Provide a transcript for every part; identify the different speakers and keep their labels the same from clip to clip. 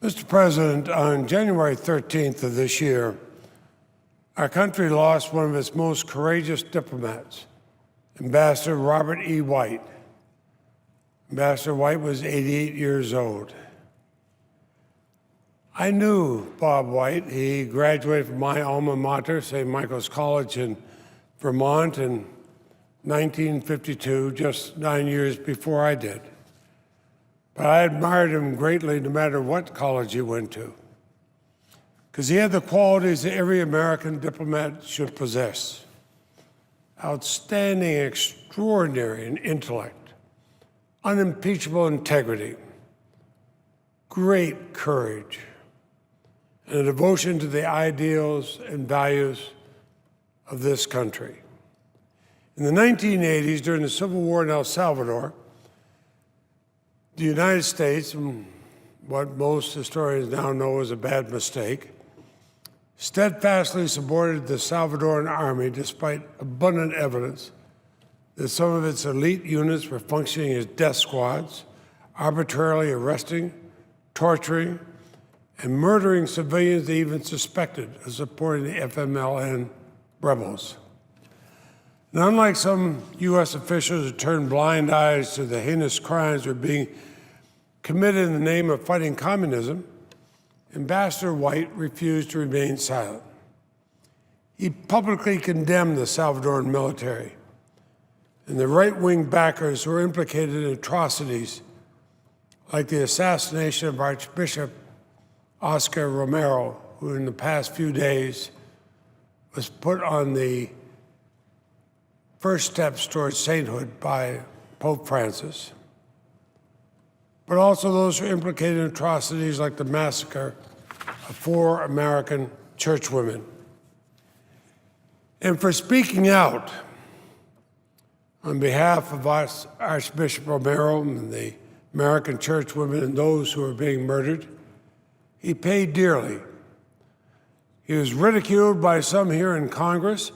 Speaker 1: Mr. President, on January 13th of this year, our country lost one of its most courageous diplomats, Ambassador Robert E. White. Ambassador White was 88 years old. I knew Bob White. He graduated from my alma mater, St. Michael's College in Vermont in 1952, just 9 years before I did. But I admired him greatly no matter what college he went to, because he had the qualities that every American diplomat should possess: outstanding, extraordinary in intellect, unimpeachable integrity, great courage, and a devotion to the ideals and values of this country. In the 1980s, during the Civil War in El Salvador, the United States, what most historians now know is a bad mistake, steadfastly supported the Salvadoran army despite abundant evidence that some of its elite units were functioning as death squads, arbitrarily arresting, torturing, and murdering civilians they even suspected of supporting the FMLN rebels. And unlike some U.S. officials who turned blind eyes to the heinous crimes that were being committed in the name of fighting communism, Ambassador White refused to remain silent. He publicly condemned the Salvadoran military and the right-wing backers who were implicated in atrocities like the assassination of Archbishop Oscar Romero, who in the past few days was put on the first steps towards sainthood by Pope Francis, but also those who are implicated in atrocities like the massacre of 4 American churchwomen. And for speaking out on behalf of Archbishop Romero and the American churchwomen and those who are being murdered, he paid dearly. He was ridiculed by some here in Congress.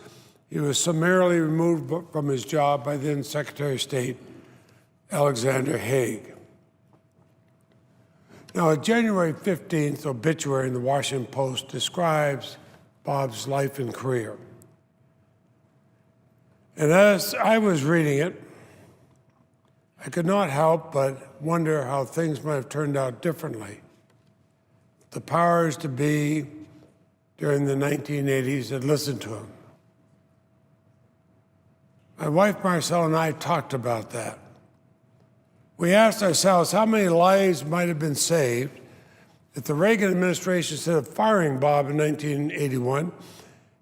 Speaker 1: He was summarily removed from his job by then Secretary of State Alexander Haig. Now, a January 15th obituary in the Washington Post describes Bob's life and career. And as I was reading it, I could not help but wonder how things might have turned out differently. The powers to be during the 1980s had listened to him. My wife Marcella and I talked about that. We asked ourselves how many lives might have been saved if the Reagan administration, instead of firing Bob in 1981,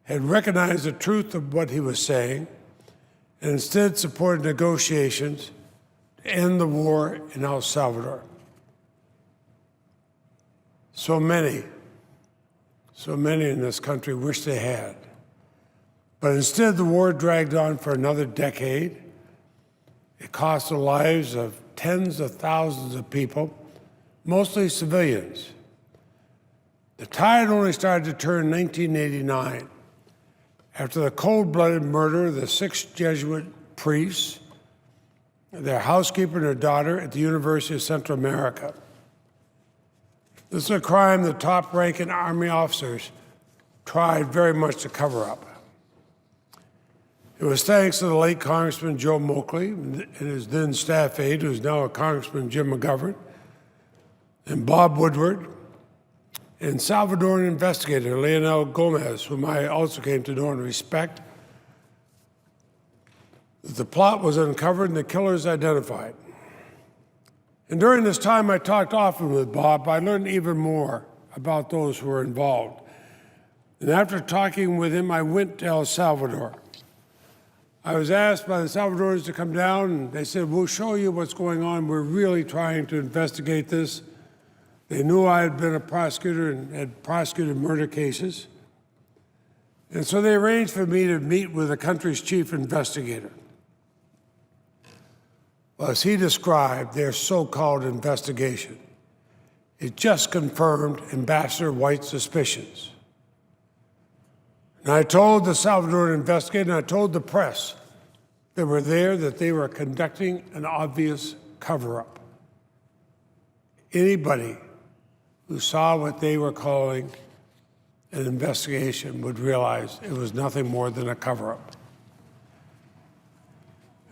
Speaker 1: had recognized the truth of what he was saying and instead supported negotiations to end the war in El Salvador. So many in this country wish they had. But instead, the war dragged on for another decade. It cost the lives of tens of thousands of people, mostly civilians. The tide only started to turn in 1989, after the cold-blooded murder of the 6 Jesuit priests, their housekeeper and her daughter at the University of Central America. This is a crime the top-ranking Army officers tried very much to cover up. It was thanks to the late Congressman Joe Moakley and his then staff aide, who's now a Congressman, Jim McGovern, and Bob Woodward, and Salvadoran investigator Leonel Gomez, whom I also came to know and respect, that the plot was uncovered and the killers identified. And during this time, I talked often with Bob. I learned even more about those who were involved. And after talking with him, I went to El Salvador. I was asked by the Salvadorans to come down, and they said, "We'll show you what's going on. We're really trying to investigate this." They knew I had been a prosecutor and had prosecuted murder cases. And so they arranged for me to meet with the country's chief investigator. Well, as he described their so-called investigation, it just confirmed Ambassador White's suspicions. And I told the Salvadoran investigator, and I told the press that were there, that they were conducting an obvious cover-up. Anybody who saw what they were calling an investigation would realize it was nothing more than a cover-up.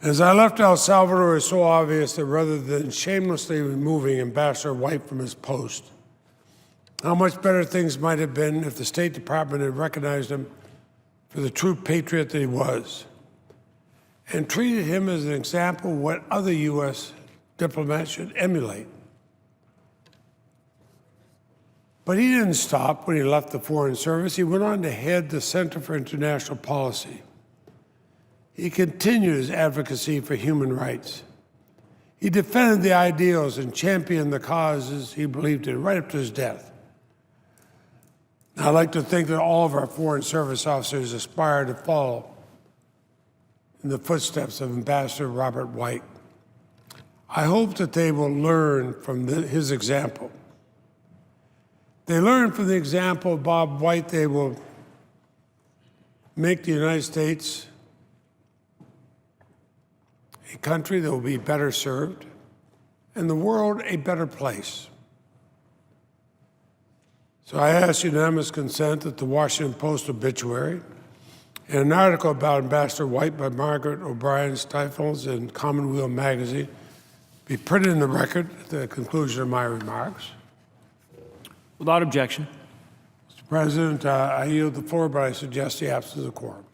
Speaker 1: As I left El Salvador, it was so obvious that rather than shamelessly removing Ambassador White from his post, how much better things might have been if the State Department had recognized him for the true patriot that he was and treated him as an example of what other U.S. diplomats should emulate. But he didn't stop when he left the Foreign Service. He went on to head the Center for International Policy. He continued his advocacy for human rights. He defended the ideals and championed the causes he believed in right up to his death. I'd like to think that all of our Foreign Service officers aspire to follow in the footsteps of Ambassador Robert White. I hope that they will learn from his example. They learn from the example of Bob White, they will make the United States a country that will be better served and the world a better place. So I ask unanimous consent that the Washington Post obituary and an article about Ambassador White by Margaret O'Brien Stifles in Commonweal magazine be printed in the record at the conclusion of my remarks.
Speaker 2: Without objection.
Speaker 1: Mr. President, I yield the floor, but I suggest the absence of quorum.